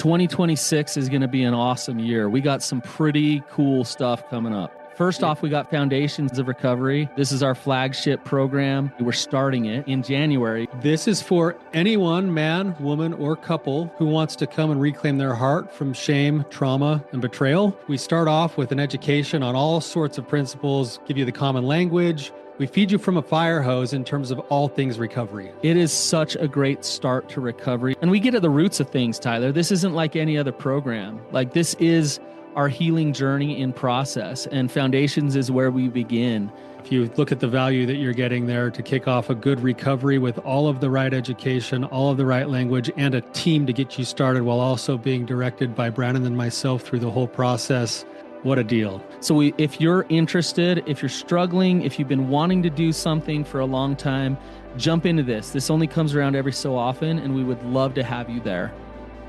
2026 is going to be an awesome year. We got some pretty cool stuff coming up. First off, we got Foundations of Recovery. This is our flagship program. We're starting it in January. This is for anyone, man, woman, or couple who wants to come and reclaim their heart from shame, trauma, and betrayal. We start off with an education on all sorts of principles, give you the common language. We feed you from a fire hose in terms of all things recovery. It is such a great start to recovery. And we get at the roots of things, Tyler. This isn't like any other program. Like, this is our healing journey in process, and Foundations is where we begin. If you look at the value that you're getting there to kick off a good recovery with all of the right education, all of the right language, and a team to get you started while also being directed by Brandon and myself through the whole process, what a deal. So if you're interested, if you're struggling, if you've been wanting to do something for a long time, jump into this. This only comes around every so often, and we would love to have you there.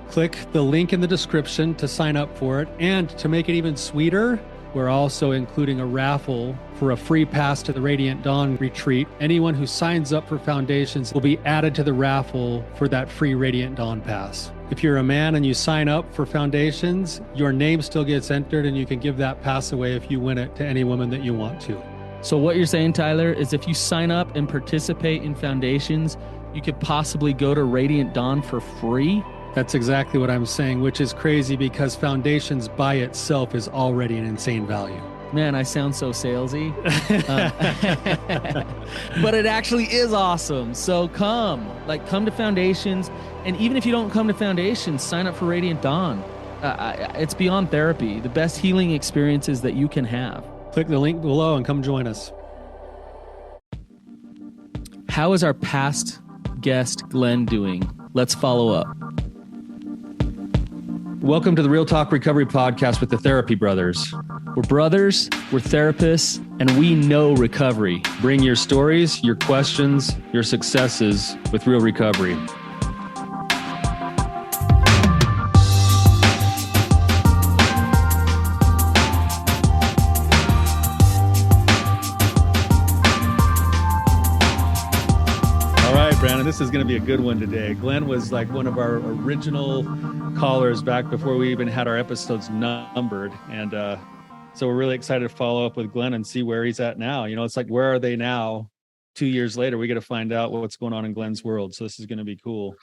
Click the link in the description to sign up for it. And to make it even sweeter, we're also including a raffle for a free pass to the Radiant Dawn retreat. Anyone who signs up for Foundations will be added to the raffle for that free Radiant Dawn pass. If you're a man and you sign up for Foundations, your name still gets entered, and you can give that pass away if you win it to any woman that you want to. So what you're saying, Tyler, is if you sign up and participate in Foundations, you could possibly go to Radiant Dawn for free? That's exactly what I'm saying, which is crazy because Foundations by itself is already an insane value. Man, I sound so salesy. But it actually is awesome. So come to Foundations. And even if you don't come to Foundations, sign up for Radiant Dawn. It's beyond therapy, the best healing experiences that you can have. Click the link below and come join us. How is our past guest, Glenn, doing? Let's follow up. Welcome to the Real Talk Recovery Podcast with the Therapy Brothers. We're brothers, we're therapists, and we know recovery. Bring your stories, your questions, your successes with real recovery. Brandon, this is going to be a good one today. Glenn was like one of our original callers back before we even had our episodes numbered. And so we're really excited to follow up with Glenn and see where he's at now. You know, it's like, where are they now? 2 years later, we got to find out what's going on in Glenn's world. So this is going to be cool.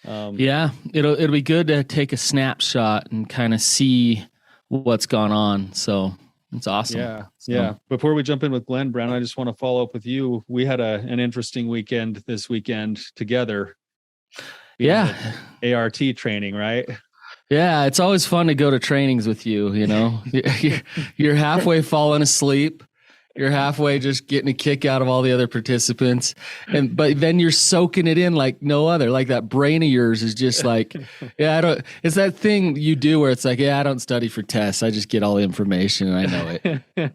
Yeah, it'll be good to take a snapshot and kind of see what's gone on. So it's awesome. Yeah. Yeah. Before we jump in with Glenn, Brandon, I just want to follow up with you. We had an interesting weekend this weekend together. ART training, right? Yeah. It's always fun to go to trainings with you. You know, you're halfway falling asleep. You're halfway just getting a kick out of all the other participants. But then you're soaking it in like no other. Like that brain of yours is just like, it's that thing you do where it's like, I don't study for tests. I just get all the information and I know it.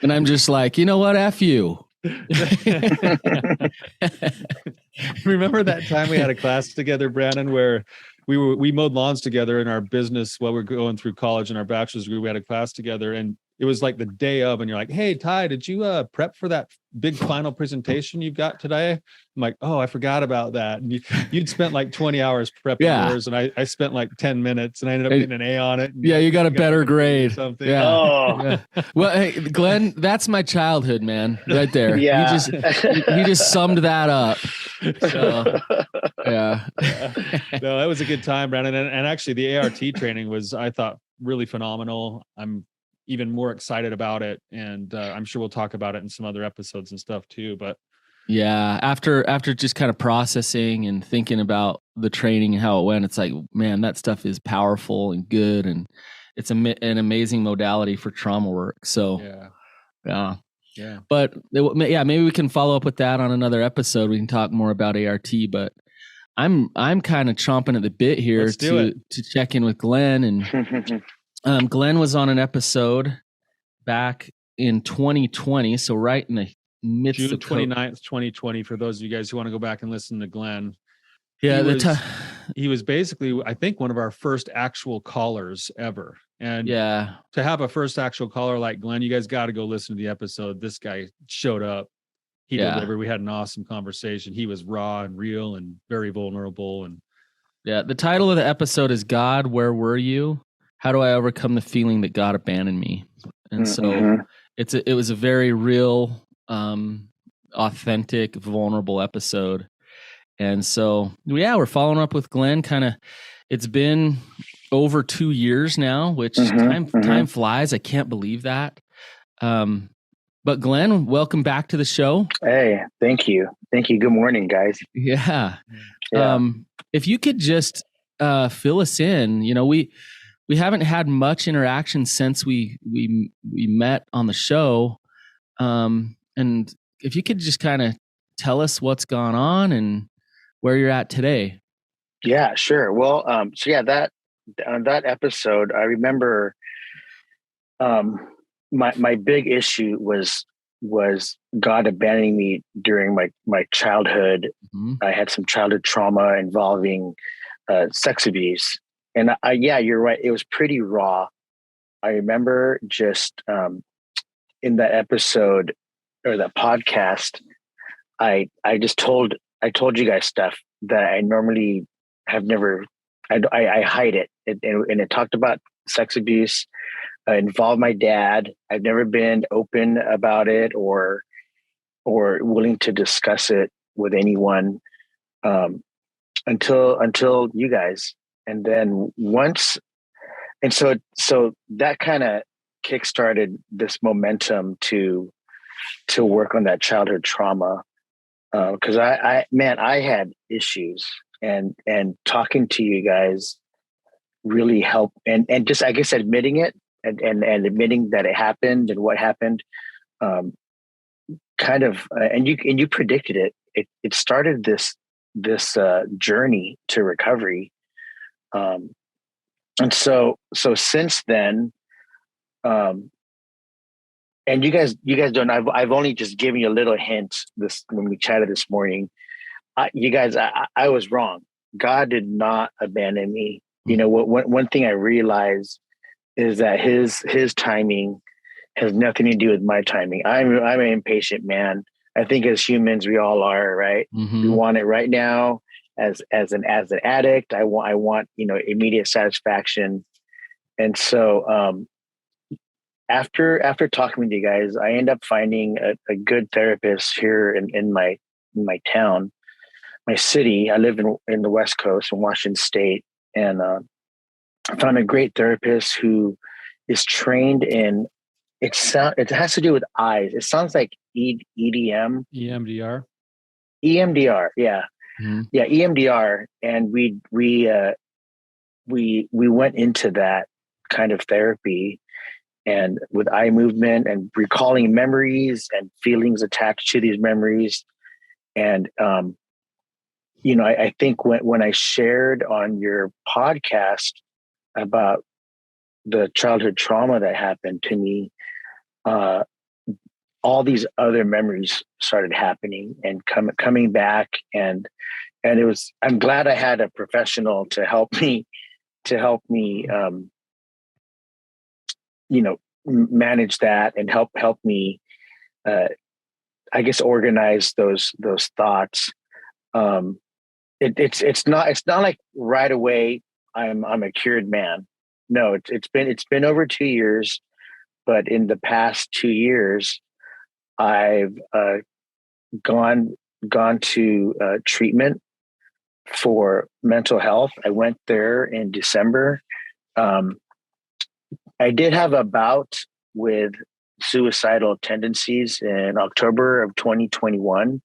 And I'm just like, you know what? F you. Remember that time we had a class together, Brandon, where we mowed lawns together in our business while we were going through college in our bachelor's degree. We had a class together, and it was like the day of, and you're like, hey, Ty, did you prep for that big final presentation you've got today? I'm like, oh, I forgot about that. And you'd spent like 20 hours prepping yours, and I spent like 10 minutes, and I ended up getting an A on it. Yeah, you got a better grade. Something. Yeah. Oh. Yeah. Well, hey, Glenn, that's my childhood, man, right there. Yeah. He just summed that up. So, yeah. No, that was a good time, Brandon. And actually, the ART training was, I thought, really phenomenal. I'm even more excited about it, and I'm sure we'll talk about it in some other episodes and stuff too. But yeah, after just kind of processing and thinking about the training and how it went, it's like, man, that stuff is powerful and good, and it's an amazing modality for trauma work. So yeah. But maybe we can follow up with that on another episode. We can talk more about ART, but I'm kind of chomping at the bit here to check in with Glenn. And Glenn was on an episode back in 2020, so right in the midst June of 29th, 2020, for those of you guys who want to go back and listen to Glenn. Yeah, he was basically, I think, one of our first actual callers ever. And to have a first actual caller like Glenn, you guys got to go listen to the episode. This guy showed up. He delivered. We had an awesome conversation. He was raw and real and very vulnerable. And Yeah. The title of the episode is God, Where Were You? How do I overcome the feeling that God abandoned me? And so it was a very real, authentic, vulnerable episode. And so, yeah, we're following up with Glenn. It's been over 2 years now, which time flies. I can't believe that. But Glenn, welcome back to the show. Hey, thank you. Good morning, guys. Yeah. If you could just fill us in, we haven't had much interaction since we met on the show. And if you could just kind of tell us what's gone on and where you're at today. Yeah, sure. Well, that on that episode, I remember my big issue was God abandoning me during my childhood. I had some childhood trauma involving sex abuse, and you're right. It was pretty raw. I remember just in that episode or that podcast, I told you guys stuff that I normally have never. I hide it, and it talked about sex abuse. Involved my dad. I've never been open about it or willing to discuss it with anyone until you guys. And then so that kind of kickstarted this momentum to work on that childhood trauma. Because I had issues, and talking to you guys really helped, and just, I guess, admitting it and admitting that it happened and what happened, and you predicted it. It started this journey to recovery, and so since then, and you guys don't. I've only just given you a little hint when we chatted this morning. I was wrong. God did not abandon me. One thing I realized is that his timing has nothing to do with my timing. I'm an impatient man. I think as humans we all are, right? We want it right now. As an addict, I want immediate satisfaction. And so after talking with you guys, I end up finding a good therapist here in my town, my city. I live in the West Coast in Washington State, and I found a great therapist who is trained in it has to do with eyes. It sounds like EDM, EMDR. EMDR, yeah. Yeah, EMDR, and we went into that kind of therapy, and with eye movement and recalling memories and feelings attached to these memories. And I think when I shared on your podcast about the childhood trauma that happened to me, all these other memories started happening and coming back, and it was. I'm glad I had a professional to help me manage that and help me, I guess, organize those thoughts. It's not like right away I'm a cured man. No, it's been over 2 years, but in the past 2 years, I've gone to treatment for mental health. I went there in December. I did have a bout with suicidal tendencies in October of 2021,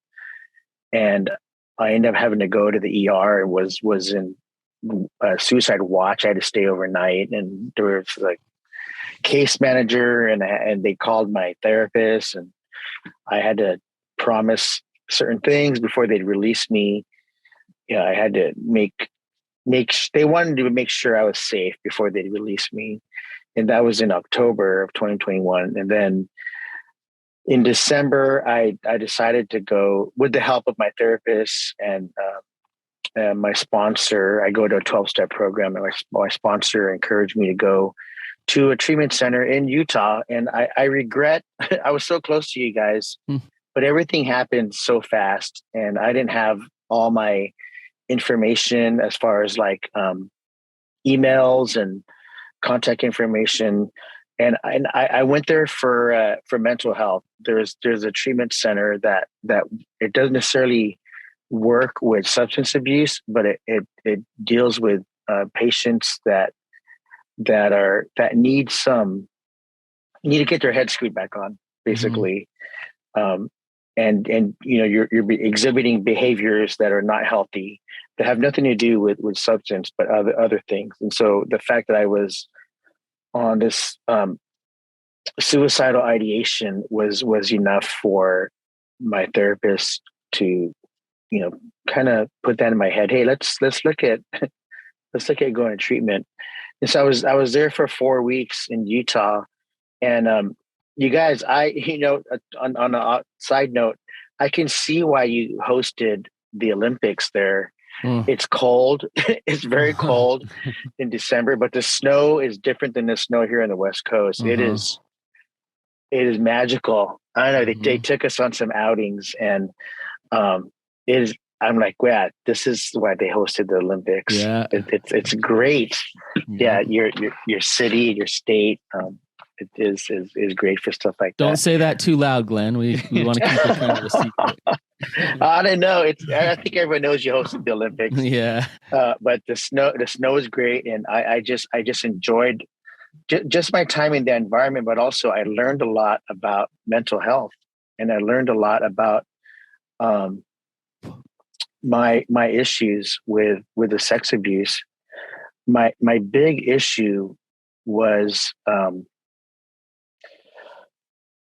and I ended up having to go to the ER. It was in suicide watch. I had to stay overnight, and there was like case manager, and they called my therapist, and I had to promise certain things before they'd release me. I had to they wanted to make sure I was safe before they'd release me. And that was in October of 2021. And then in December, I decided to go with the help of my therapist and my sponsor. I go to a 12-step program, and my sponsor encouraged me to go to a treatment center in Utah. And I regret, I was so close to you guys, but everything happened so fast, and I didn't have all my information as far as like emails and contact information. And I went there for mental health. There's a treatment center that it doesn't necessarily work with substance abuse, but it deals with patients that need to get their head screwed back on, basically. And you're exhibiting behaviors that are not healthy, that have nothing to do with substance, but other things. And so the fact that I was on this suicidal ideation was enough for my therapist to, kind of put that in my head. Hey, let's look at going to treatment. And so I was there for 4 weeks in Utah, and you guys, on a side note, I can see why you hosted the Olympics there. It's cold. It's very cold in December, but the snow is different than the snow here on the West Coast. It is magical. I don't know. They took us on some outings, and it is. I'm like, yeah, this is why they hosted the Olympics. Yeah, it's great. Yeah, your city, your state. It is great for stuff like that. Don't say that too loud, Glenn. We want to keep it kind of a secret. I don't know. I think everyone knows you hosted the Olympics. Yeah. But the snow is great, and I just enjoyed just my time in the environment. But also, I learned a lot about mental health, and I learned a lot about my issues with the sex abuse. My big issue was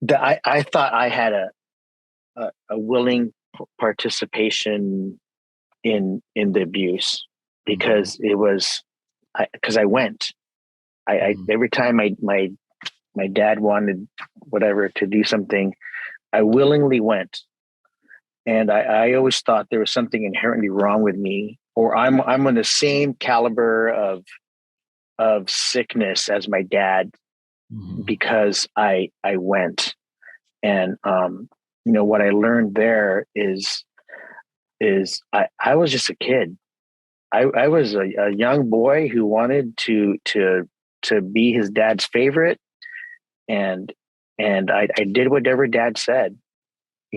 that I thought I had a willing participation in the abuse, because it was because I went. I every time my dad wanted whatever to do something, I willingly went. And I always thought there was something inherently wrong with me, or I'm on the same caliber of sickness as my dad, because I went. And what I learned there is I was just a kid. I was a young boy who wanted to be his dad's favorite, and I did whatever dad said.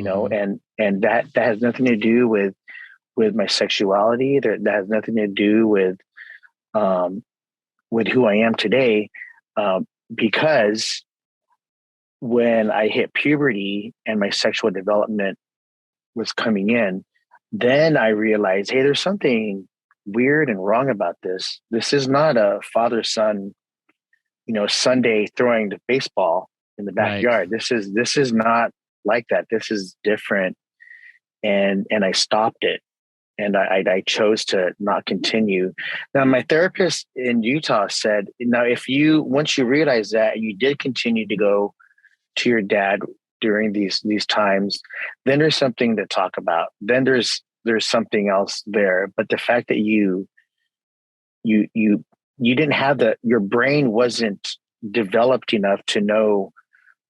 And that has nothing to do with my sexuality. That has nothing to do with who I am today. Because when I hit puberty and my sexual development was coming in, then I realized, hey, there's something weird and wrong about this. This is not a father-son, Sunday throwing the baseball in the backyard. Right. This is not like that. This is different. And I stopped it, and I chose to not continue. Now, my therapist in Utah said, now, once you realize that you did continue to go to your dad during these times, then there's something to talk about. Then there's something else there. But the fact that you didn't have your brain wasn't developed enough to know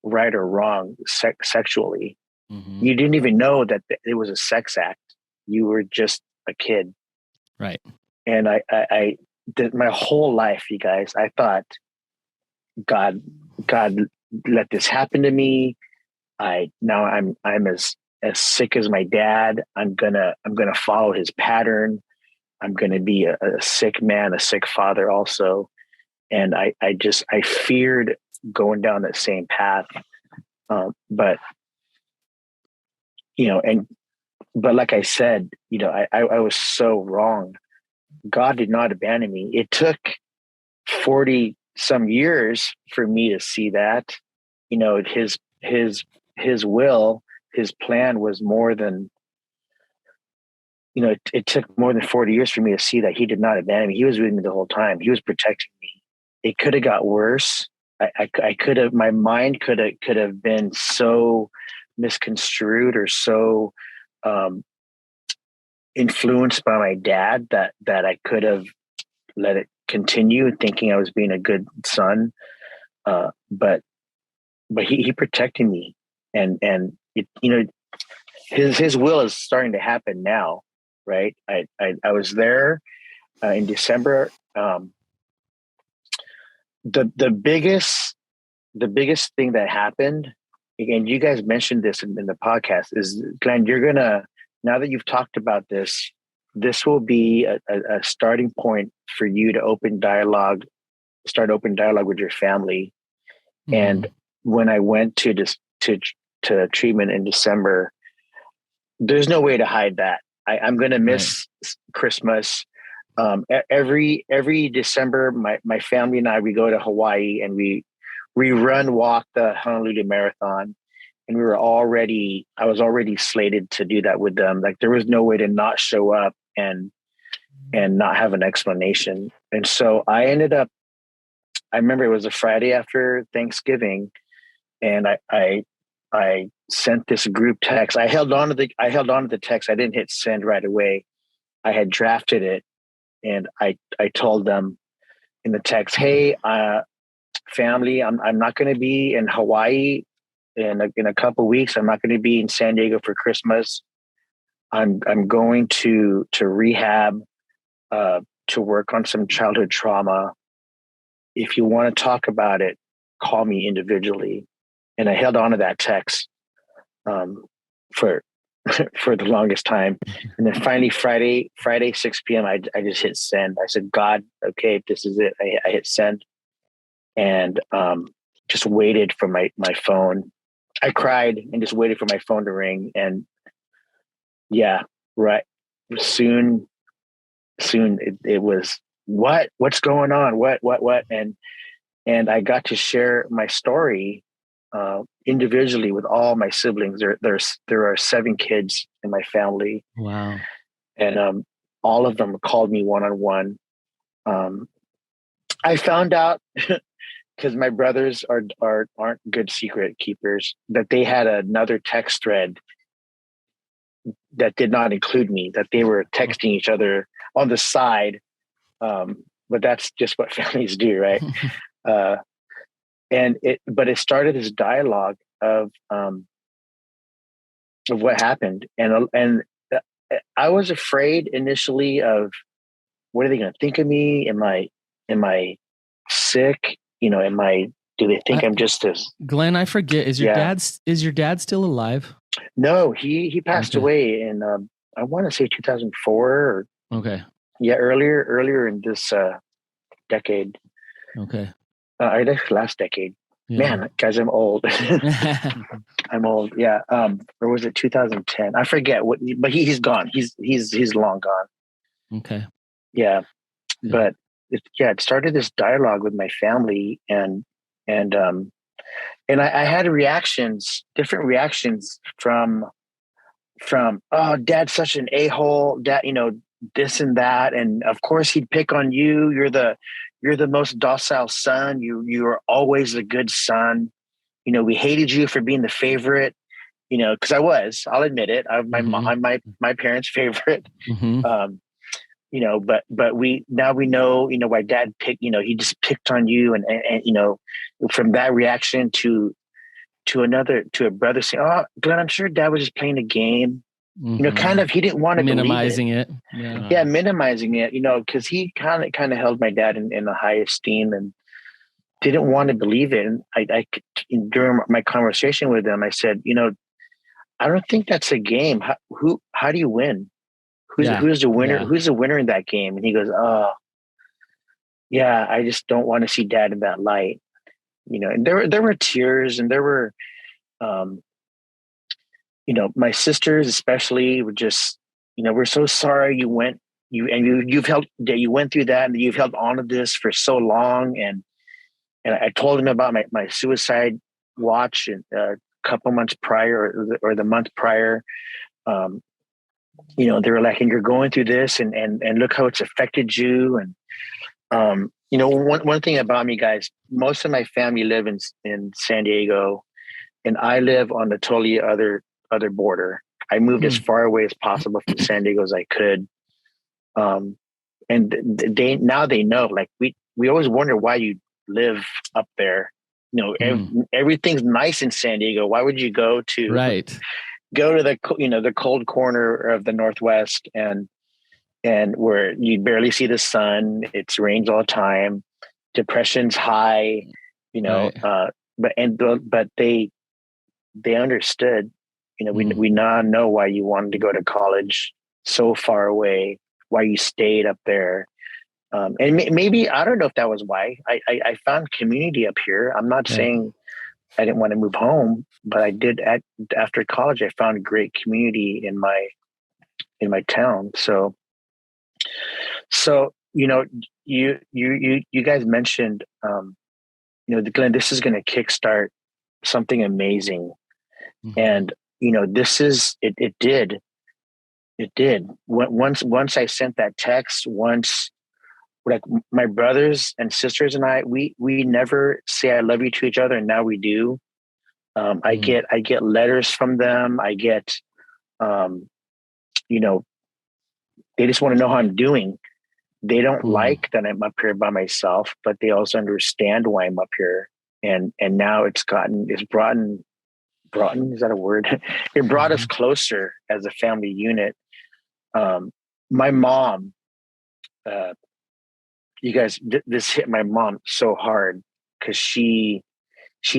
right or wrong sexually. You didn't even know that it was a sex act. You were just a kid. Right. And I did my whole life, you guys, I thought, God let this happen to me. Now I'm as sick as my dad. I'm gonna follow his pattern. I'm gonna be a sick man, a sick father also. And I feared going down that same path. But like I said, I was so wrong. God did not abandon me. It took 40 some years for me to see that, his will, his plan was more than, it took more than 40 years for me to see that he did not abandon me. He was with me the whole time. He was protecting me. It could have got worse. I could have, my mind could have been so misconstrued or so influenced by my dad that I could have let it continue, thinking I was being a good son. But he protected me, and it, his will is starting to happen now. right? I was there in December. The biggest thing that happened, again, you guys mentioned this in the podcast, is Glenn, now that you've talked about this, this will be a starting point for you to start open dialogue with your family. Mm-hmm. And when I went to treatment in December, there's no way to hide that. I'm going to miss Christmas. Every December, my family and I, we go to Hawaii and we walk the Honolulu Marathon. And I was already slated to do that with them. Like there was no way to not show up and not have an explanation. And so I remember it was a Friday after Thanksgiving, and I sent this group text. I held on to the text. I didn't hit send right away. I had drafted it, and I told them in the text, "Hey, family, I'm not going to be in Hawaii in a couple of weeks. I'm not going to be in San Diego for Christmas. I'm going to rehab to work on some childhood trauma. If you want to talk about it, call me individually." And I held on to that text for the longest time. And then finally Friday, 6 p.m., I just hit send. I said, "God, okay, this is it." I hit send and just waited for my phone. I cried and just waited for my phone to ring. And yeah, right. Soon it was, what's going on? What? And I got to share my story individually with all my siblings. There are 7 kids in my family. Wow. And all of them called me one-on-one. I found out because my brothers aren't good secret keepers, that they had another text thread that did not include me, that they were texting each other on the side. But that's just what families do, right? But it started this dialogue of what happened. And I was afraid initially of, what are they going to think of me? Am I sick? Do they think I'm just as Glenn? I forget. Is your dad still alive? No, he passed away in I want to say 2004 or earlier in this decade. Okay. I guess last decade. Yeah. Man, guys, I'm old. I'm old. Yeah. Or was it 2010? I forget what. But he's gone. He's long gone. Okay. Yeah. But it started this dialogue with my family, and I had different reactions from oh, Dad's such an a-hole, Dad, this and that, and of course he'd pick on you. You're the most docile son. You are always a good son. We hated you for being the favorite. Because I'll admit it. I'm my parents' favorite. Mm-hmm. But we know, why Dad picked, he just picked on you, and from that reaction to a brother saying, "Oh, Glenn, I'm sure Dad was just playing a game." Mm-hmm. Kind of, he didn't want to minimizing it. Yeah, minimizing it, because he kind of held my dad in the high esteem and didn't want to believe it. And I during my conversation with him, I said, I don't think that's a game. How do you win? Who's the winner? Yeah. Who's the winner in that game? And he goes, "Oh, yeah, I just don't want to see Dad in that light." And there were tears, and there were, my sisters especially were just, "We're so sorry you went through that, and you've held on to this for so long." And I told him about my suicide watch and a couple months prior or the month prior. They were like, "And you're going through this, and look how it's affected you." And one thing about me, guys, most of my family live in San Diego, and I live on the totally other border. I moved as far away as possible from San Diego as I could. And they know, like we always wonder why you live up there. Everything's nice in San Diego. Why would you go to the the cold corner of the Northwest? And and where you barely see the sun. It's rains all the time. Depression's high, Right. But they understood. We now know why you wanted to go to college so far away, why you stayed up there. And maybe, I don't know if that was why. I found community up here. I'm not saying I didn't want to move home, but I did. After college, I found great community in my town. So you guys mentioned, Glenn, this is going to kickstart something amazing. And this is it. It did. Once I sent that text, once, like, my brothers and sisters and I, we never say I love you to each other, and now we do. I get letters from them. I get, they just want to know how I'm doing. They don't like that I'm up here by myself, but they also understand why I'm up here. And now it's brought, is that a word? It brought us closer as a family unit. My mom, you guys, this hit my mom so hard because she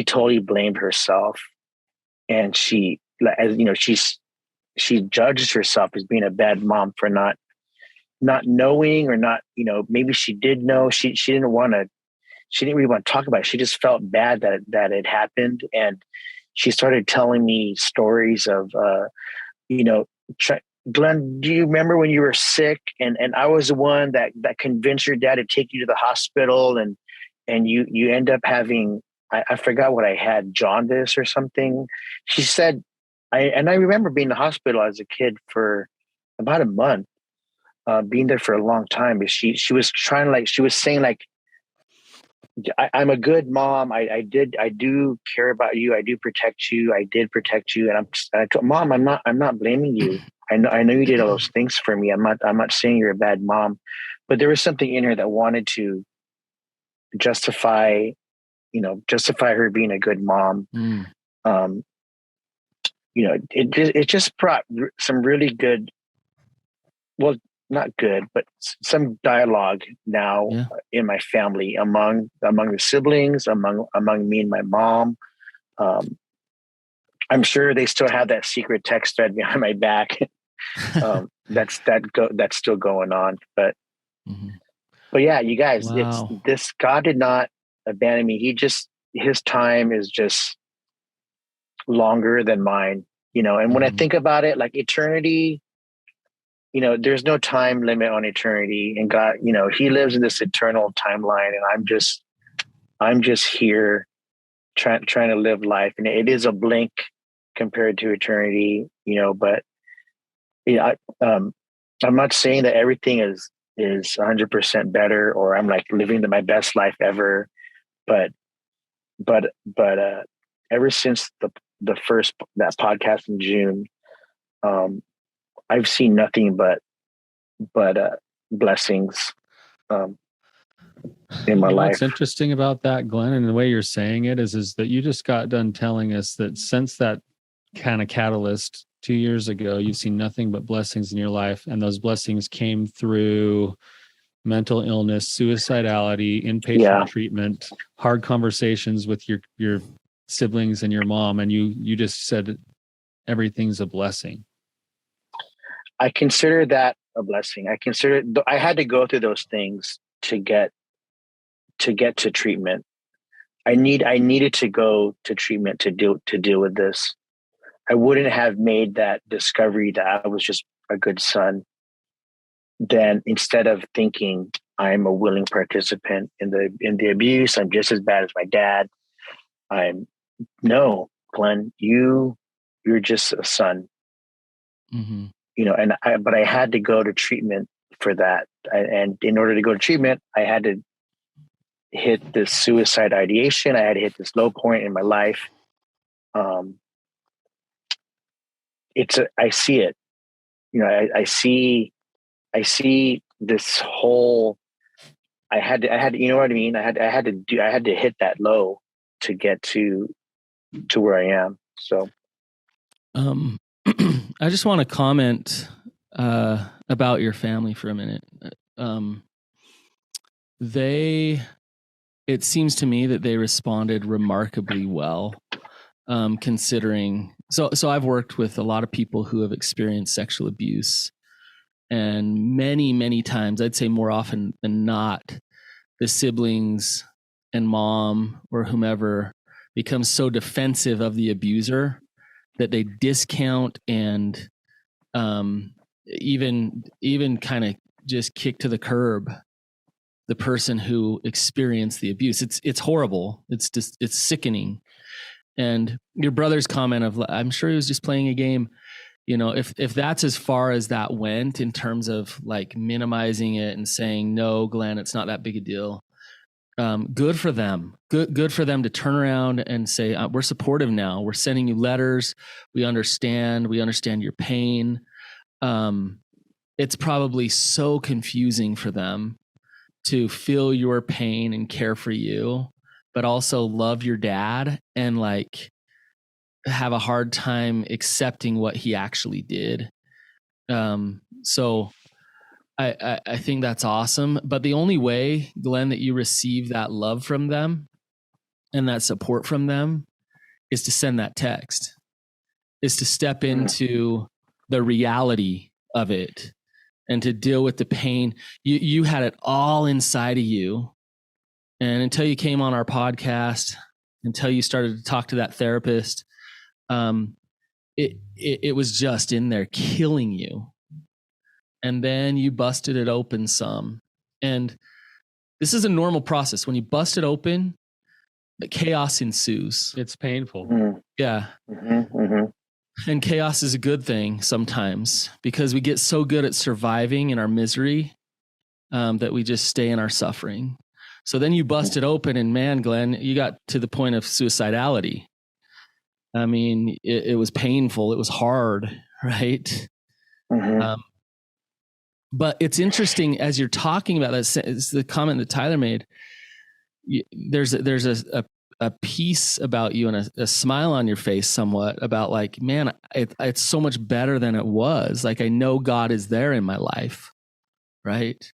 totally blamed herself, and she judges herself as being a bad mom for not knowing, or not, maybe she did know. She didn't really want to talk about it. She just felt bad that it happened, and she started telling me stories of, Glenn, do you remember when you were sick and I was the one that convinced your dad to take you to the hospital, and you end up having, I forgot what I had, jaundice or something. She said, I remember being in the hospital as a kid for about a month, being there for a long time. But she was trying, she was saying, I'm a good mom. I do care about you. I do protect you. I did protect you. And I told Mom, I'm not blaming you. I know you did all those things for me. I'm not saying you're a bad mom, but there was something in her that wanted to justify her being a good mom. It just brought some really good, well, not good, but some dialogue now in my family, among the siblings, among me and my mom. I'm sure they still have that secret text thread behind my back. That's still going on, but yeah, you guys, it's this. God did not abandon me. His time is just longer than mine, and when I think about it, like eternity, there's no time limit on eternity, and God, he lives in this eternal timeline, and I'm just here trying to live life. And it is a blink compared to eternity, but I'm not saying that everything is 100% better, or I'm like living my best life ever. But ever since the first, that podcast in June, I've seen nothing but blessings in my life. What's interesting about that, Glenn, and the way you're saying it is that you just got done telling us that since that kind of catalyst 2 years ago, you've seen nothing but blessings in your life, and those blessings came through mental illness, suicidality, inpatient treatment, hard conversations with your siblings and your mom, and you just said everything's a blessing. I consider that a blessing. I had to go through those things to get to treatment. I needed to go to treatment to deal with this. I wouldn't have made that discovery that I was just a good son, then instead of thinking I'm a willing participant in the abuse, I'm just as bad as my dad. No, Glenn, you're just a son. But I had to go to treatment for that. And in order to go to treatment, I had to hit this suicide ideation. I had to hit this low point in my life. I see it, I see this whole, I had to, you know what I mean? I had to hit that low to get to where I am. So, I just want to comment about your family for a minute. Um, it seems to me that they responded remarkably well, considering. So I've worked with a lot of people who have experienced sexual abuse, and many times, I'd say more often than not, the siblings and mom or whomever becomes so defensive of the abuser that they discount and even kind of just kick to the curb the person who experienced the abuse. It's horrible. It's sickening. And your brother's comment of, I'm sure he was just playing a game. If that's as far as that went in terms of like minimizing it and saying, no, Glenn, it's not that big a deal. Good for them. Good for them to turn around and say, we're supportive now. We're sending you letters. We understand your pain. It's probably so confusing for them to feel your pain and care for you, but also love your dad and like have a hard time accepting what he actually did. So I think that's awesome. But the only way, Glenn, that you receive that love from them and that support from them is to send that text, is to step into the reality of it and to deal with the pain. You had it all inside of you. And until you came on our podcast, until you started to talk to that therapist, it was just in there killing you. And then you busted it open some. And this is a normal process. When you bust it open, the chaos ensues. It's painful. Yeah. And chaos is a good thing sometimes because we get so good at surviving in our misery that we just stay in our suffering. So then you bust it open and man, Glenn, you got to the point of suicidality. I mean, it was painful. It was hard, right? But it's interesting as you're talking about that, it's the comment that Tyler made. There's a piece about you and a smile on your face somewhat about like, man, it's so much better than it was. Like, I know God is there in my life. Right.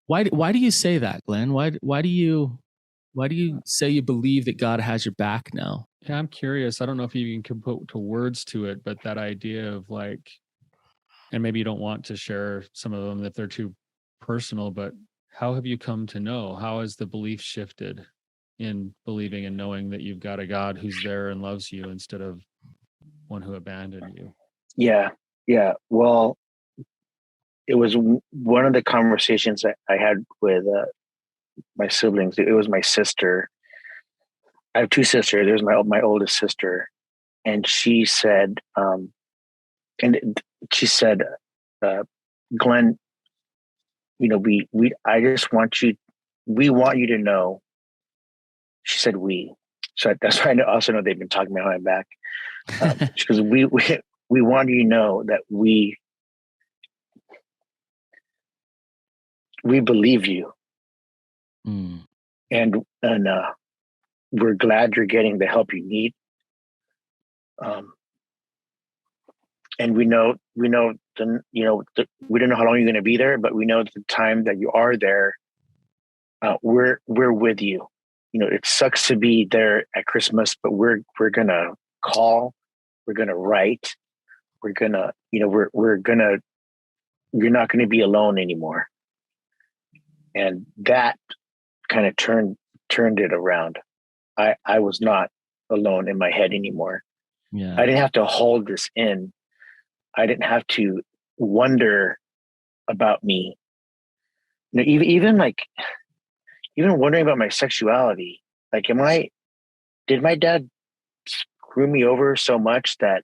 Why do you say that, Glenn? Why do you say you believe that God has your back now? Yeah, I'm curious. I don't know if you can put to words to it, but that idea of like, and maybe you don't want to share some of them if they're too personal, but how have you come to know? How has the belief shifted in believing and knowing that you've got a God who's there and loves you instead of one who abandoned you? Yeah. Well, it was one of the conversations I had with my siblings. It was my sister. I have two sisters. There's my oldest sister, and she said, Glenn, we want you to know. She said we. So that's why I also know they've been talking behind my back. Because we want you to know that we believe you, and we're glad you're getting the help you need. And we don't know how long you're going to be there, but we know the time that you are there, we're with you. It sucks to be there at Christmas, but we're gonna call, we're gonna write, we're gonna, you're not gonna be alone anymore. And that kind of turned it around. I was not alone in my head anymore. Yeah. I didn't have to hold this in. I didn't have to wonder about me. Even wondering about my sexuality. Like, did my dad screw me over so much that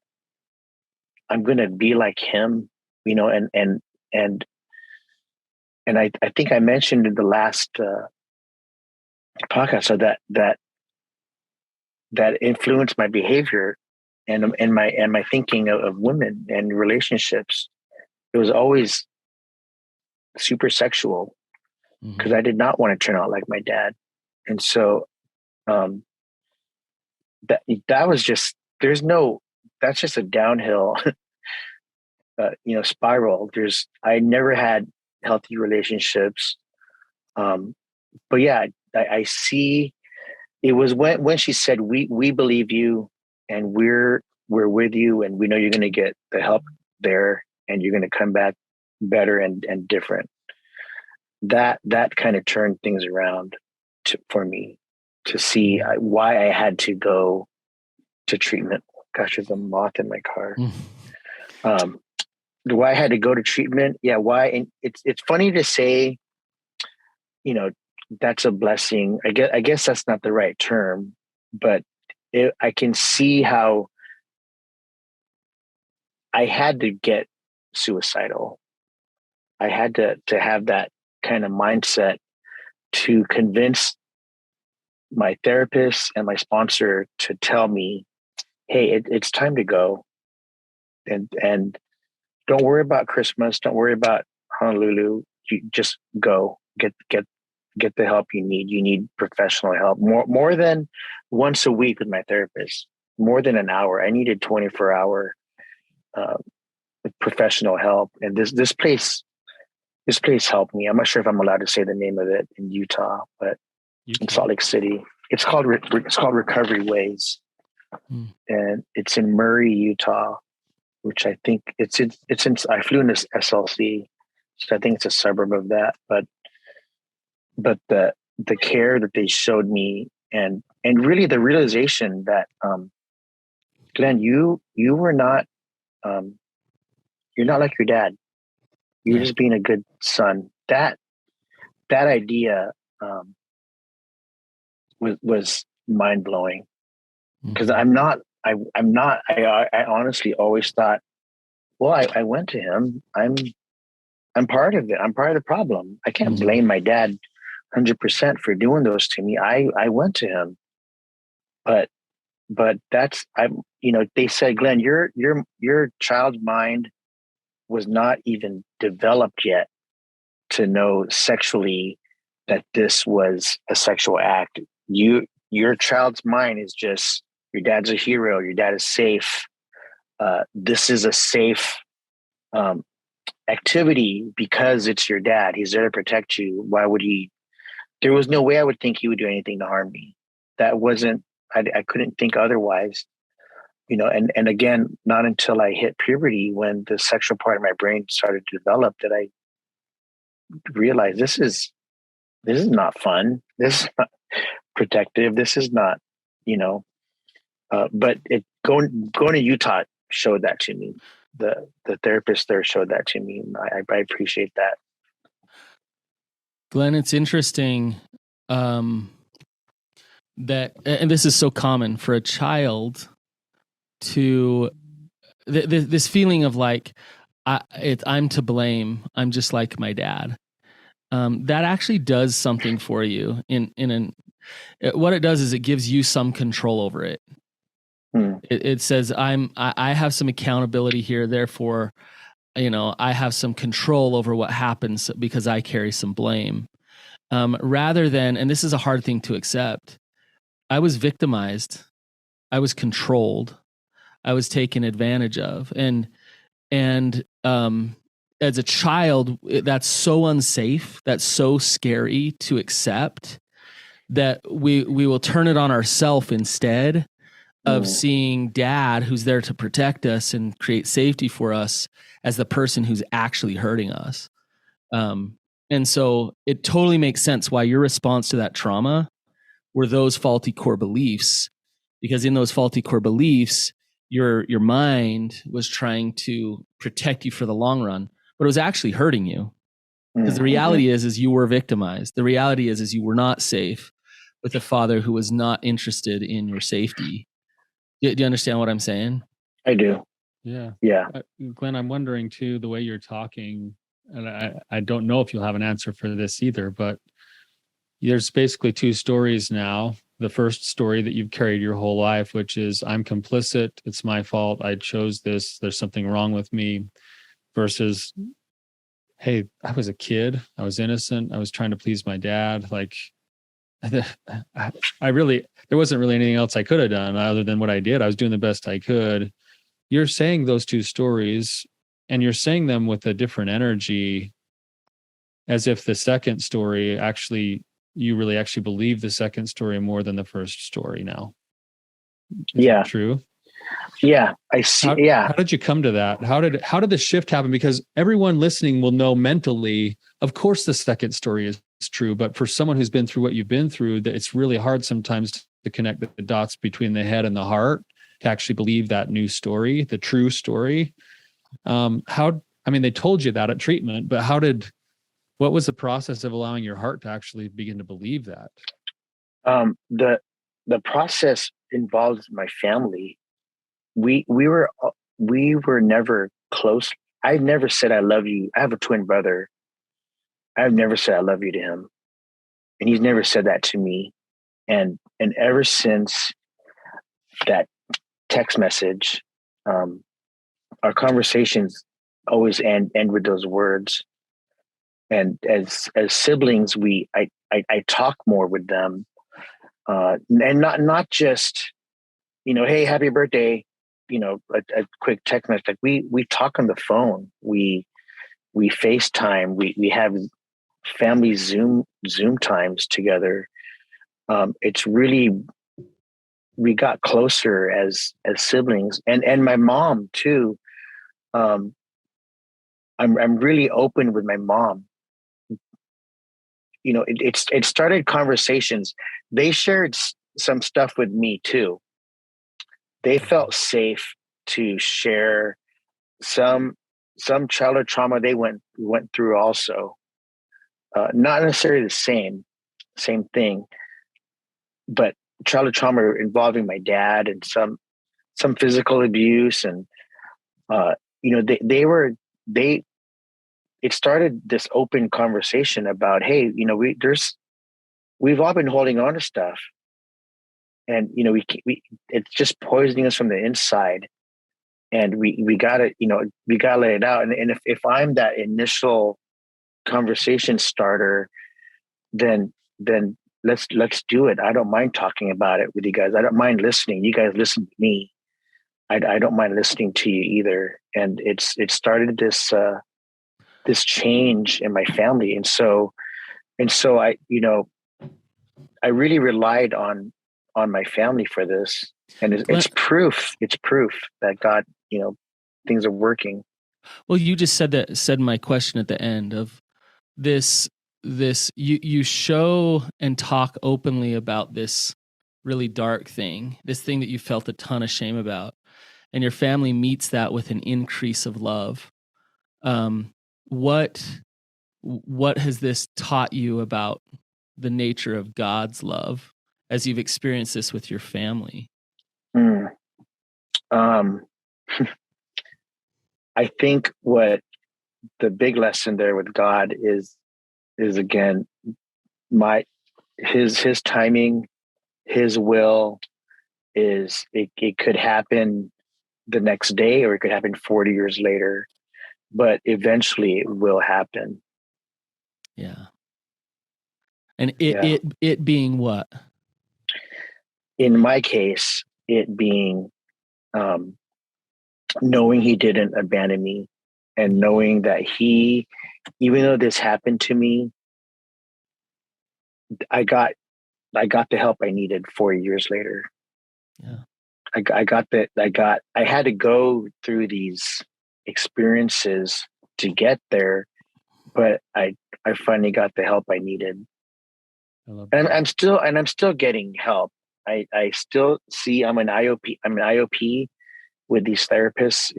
I'm going to be like him, and I think I mentioned in the last podcast, so that influenced my behavior and my thinking of women and relationships. It was always super sexual because I did not want to turn out like my dad. And so that was just, that's just a downhill spiral. I never had healthy relationships. But yeah, I see. It was when she said, we believe you, and we're with you, and we know you're going to get the help there, and you're going to come back better and different. That kind of turned things around for me, to see why I had to go to treatment. Gosh, there's a moth in my car. Why I had to go to treatment. Yeah, why? And it's funny to say, that's a blessing. I guess that's not the right term, but I can see how I had to get suicidal. I had to have that kind of mindset to convince my therapist and my sponsor to tell me, hey, it's time to go. And don't worry about Christmas. Don't worry about Honolulu. You just go get the help you need. You need professional help more than once a week with my therapist, more than an hour. I needed 24-hour professional help. And this place helped me. I'm not sure if I'm allowed to say the name of it in Utah, but in Salt Lake City, it's called Recovery Ways. And it's in Murray, Utah, which I think it's in, I flew in this SLC. So I think it's a suburb of that, but the care that they showed me, and really the realization that, Glenn, you were not, you're not like your dad. You're just being a good son. That idea, was mind blowing, because I honestly always thought, well, I went to him. I'm part of it. I'm part of the problem. I can't blame my dad 100% for doing those to me. I went to him, but that's, they said, Glenn, your child's mind was not even developed yet to know sexually that this was a sexual act. Your child's mind is just, your dad's a hero. Your dad is safe. This is a safe activity because it's your dad. He's there to protect you. Why would he? There was no way I would think he would do anything to harm me. That wasn't, I couldn't think otherwise. And again, not until I hit puberty, when the sexual part of my brain started to develop, that I realized this is not fun. This is not protective. This is not, but going to Utah showed that to me. The therapist there showed that to me. And I appreciate that. Glenn, it's interesting that, and this is so common for a child to this feeling of like, I'm to blame. I'm just like my dad. That actually does something for you. What it does is it gives you some control over it. It says I have some accountability here. Therefore, I have some control over what happens because I carry some blame. Rather than, and this is a hard thing to accept, I was victimized. I was controlled. I was taken advantage of. And as a child, that's so unsafe. That's so scary to accept that we will turn it on ourselves instead of seeing dad, who's there to protect us and create safety for us, as the person who's actually hurting us. And so it totally makes sense why your response to that trauma were those faulty core beliefs, because in those faulty core beliefs, your mind was trying to protect you for the long run, but it was actually hurting you. Because the reality is you were victimized. The reality is you were not safe with a father who was not interested in your safety. Do you understand what I'm saying? I do. Yeah. Yeah. Glenn, I'm wondering too, the way you're talking, and I don't know if you'll have an answer for this either, but there's basically two stories now. The first story that you've carried your whole life, which is, I'm complicit. It's my fault. I chose this. There's something wrong with me. Versus, hey, I was a kid. I was innocent. I was trying to please my dad. Like, there wasn't really anything else I could have done other than what I did. I was doing the best I could. You're saying those two stories, and you're saying them with a different energy, as if the second story actually, you really actually believe the second story more than the first story now. Is that true? Yeah, I see. How did you come to that? How did the shift happen? Because everyone listening will know mentally, of course, the second story is true. But for someone who's been through what you've been through, that it's really hard sometimes to connect the dots between the head and the heart to actually believe that new story, the true story. They told you that at treatment, but what was the process of allowing your heart to actually begin to believe that? The process involves my family. We were never close. I never said I love you. I have a twin brother. I've never said I love you to him, and he's never said that to me. And ever since that text message, our conversations always end with those words. And as siblings, I talk more with them, and not just, hey, happy birthday, a quick text message. Like we talk on the phone, we FaceTime, we have family Zoom times together. It's really, we got closer as siblings, and my mom too. I'm really open with my mom. It started conversations. They shared some stuff with me too. They felt safe to share some childhood trauma they went through also. Not necessarily the same thing, but childhood trauma involving my dad and some physical abuse, and it started this open conversation about, hey, we've all been holding on to stuff, and it's just poisoning us from the inside, and we gotta let it out. And if I'm that initial conversation starter, then let's do it. I don't mind talking about it with you guys. I don't mind listening. You guys listen to me. I don't mind listening to you either. And it started this change in my family. And so I really relied on my family for this. And it's proof that God, things are working. Well, you just said my question at the end of this, you show and talk openly about this really dark thing, this thing that you felt a ton of shame about, and your family meets that with an increase of love. What has this taught you about the nature of God's love as you've experienced this with your family? I think what the big lesson there with God is again, his timing, his will is it could happen the next day, or it could happen 40 years later, but eventually it will happen. Yeah. And it being what? In my case, it being knowing he didn't abandon me, and knowing that even though this happened to me, I got the help I needed 4 years later. Yeah. I had to go through these experiences to get there, but I finally got the help I needed. And I'm still getting help. I still see, I'm an IOP with these therapists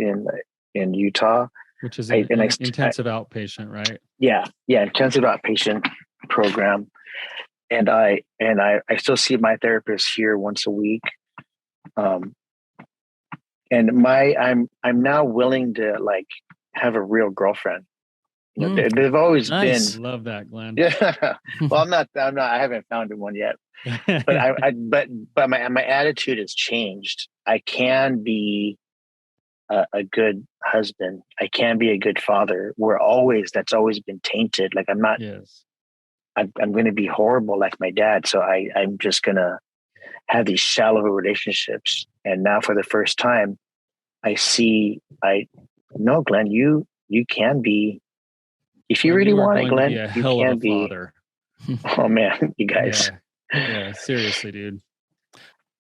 in Utah, which is an intensive outpatient, right? Yeah, intensive outpatient program. And I still see my therapist here once a week. And I'm now willing to have a real girlfriend. They've always been. Love that, Glenn. Yeah. Well, I'm not. I haven't found one yet. But but my attitude has changed. I can be a good husband. I can be a good father. That's always been tainted. Like I'm not. Yes. I'm going to be horrible like my dad. So I'm just going to have these shallow relationships. And now for the first time, I see no, Glenn, you can be, if you Glenn, really you are want it, going to be Glenn, a you hell of can a be. father. Oh man, you guys. Yeah, seriously, dude.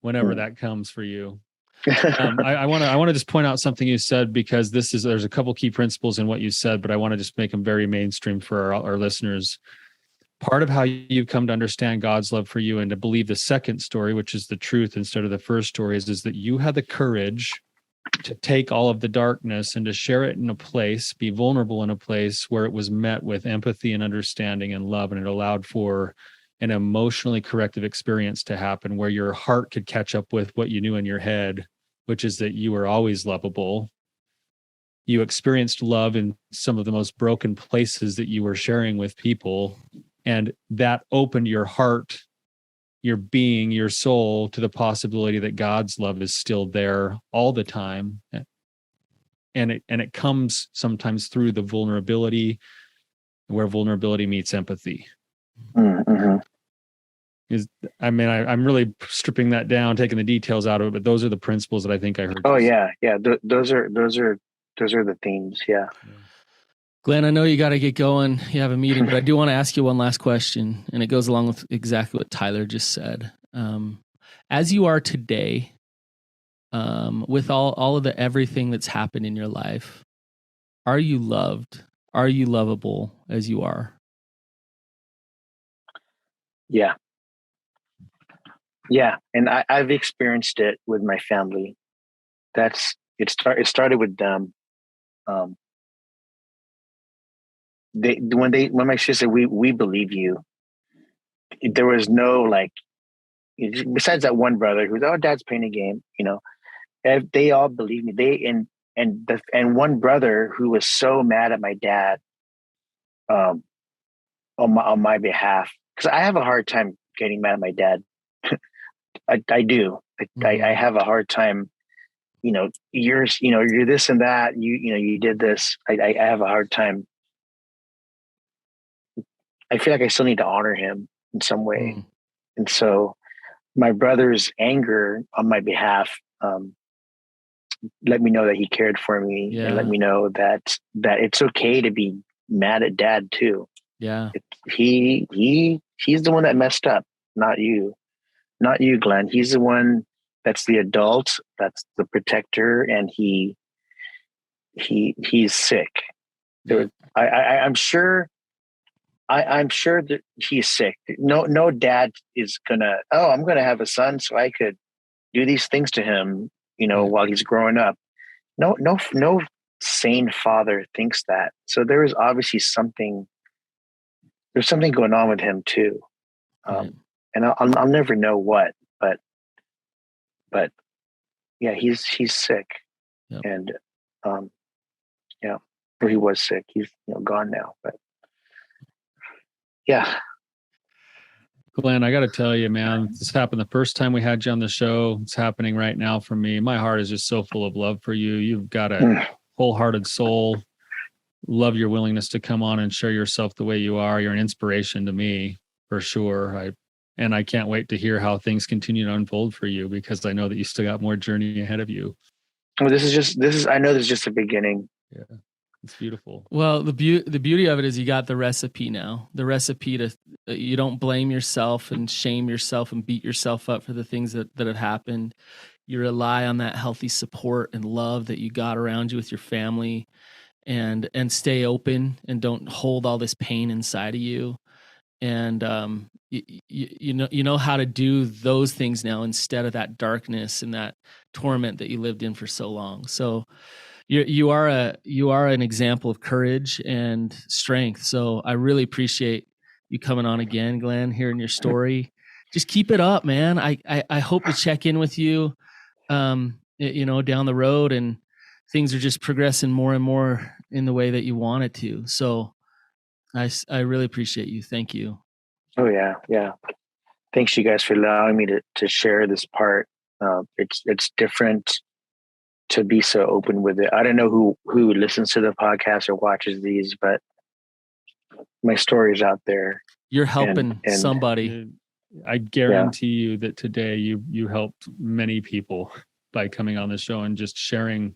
Whenever that comes for you. Hmm. I want to just point out something you said, because there's a couple key principles in what you said, but I want to just make them very mainstream for our listeners. Part of how you come to understand God's love for you and to believe the second story, which is the truth instead of the first story, is that you had the courage to take all of the darkness and to share it in a place, be vulnerable in a place where it was met with empathy and understanding and love, and it allowed for an emotionally corrective experience to happen where your heart could catch up with what you knew in your head, which is that you were always lovable. You experienced love in some of the most broken places that you were sharing with people, and that opened your heart, your being, your soul to the possibility that God's love is still there all the time. And it comes sometimes through the vulnerability, where vulnerability meets empathy. Mm-hmm. I'm really stripping that down, taking the details out of it, but those are the principles that I think I heard. Oh yeah. Those are the themes. Yeah. Glenn, I know you got to get going. You have a meeting, but I do want to ask you one last question, and it goes along with exactly what Tyler just said. As you are today, with all of the everything that's happened in your life, are you loved? Are you lovable as you are? Yeah. Yeah. And I've experienced it with my family. It started with them. When my sister said, we believe you, there was no like, besides that one brother who's, oh, dad's playing a game, they all believe me. And one brother who was so mad at my dad, um, on my behalf, because I have a hard time getting mad at my dad. I do. I have a hard time. You're this and that. You did this. I have a hard time. I feel like I still need to honor him in some way, and so my brother's anger on my behalf let me know that he cared for me, and let me know that it's okay to be mad at dad too. Yeah. He's the one that messed up, not you, Glenn. He's the one that's the adult, that's the protector, and he's sick. Yeah. I'm sure that he's sick. No dad is gonna, oh, I'm gonna have a son so I could do these things to him, while he's growing up. No sane father thinks that. So there is obviously there's something going on with him too. And I'll never know what, but yeah, he's sick. Yep. And yeah, or he was sick. He's gone now, but yeah. Glenn, I got to tell you, man, this happened the first time we had you on the show. It's happening right now for me. My heart is just so full of love for you. You've got a wholehearted soul. Love your willingness to come on and share yourself the way you are. You're an inspiration to me, for sure. I can't wait to hear how things continue to unfold for you, because I know that you still got more journey ahead of you. Well, I know this is just the beginning. Yeah. It's beautiful. Well, the beauty of it is you got the recipe now. The recipe to you don't blame yourself and shame yourself and beat yourself up for the things that have happened. You rely on that healthy support and love that you got around you with your family, and stay open and don't hold all this pain inside of you. And you know how to do those things now instead of that darkness and that torment that you lived in for so long. So you are an example of courage and strength. So I really appreciate you coming on again, Glenn, hearing your story. Just keep it up, man. I hope to check in with you, down the road, and things are just progressing more and more in the way that you want it to. So I really appreciate you. Thank you. Oh yeah. Yeah. Thanks you guys for allowing me to share this part. It's different to be so open with it. I don't know who listens to the podcast or watches these, but my story is out there. You're helping somebody. I guarantee you that today you helped many people. by coming on the show and just sharing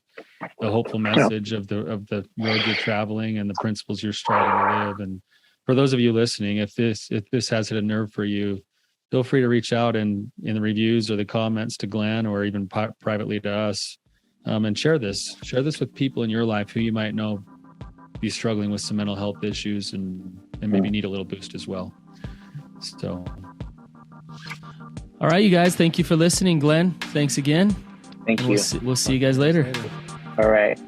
the hopeful message of the road you're traveling and the principles you're striving to live. And for those of you listening, if this has hit a nerve for you, feel free to reach out in the reviews or the comments to Glenn, or even privately to us, and share this with people in your life who you might know be struggling with some mental health issues and maybe need a little boost as well. So, all right, you guys, thank you for listening. Glenn, thanks again. Thank you. We'll see you guys later. All right.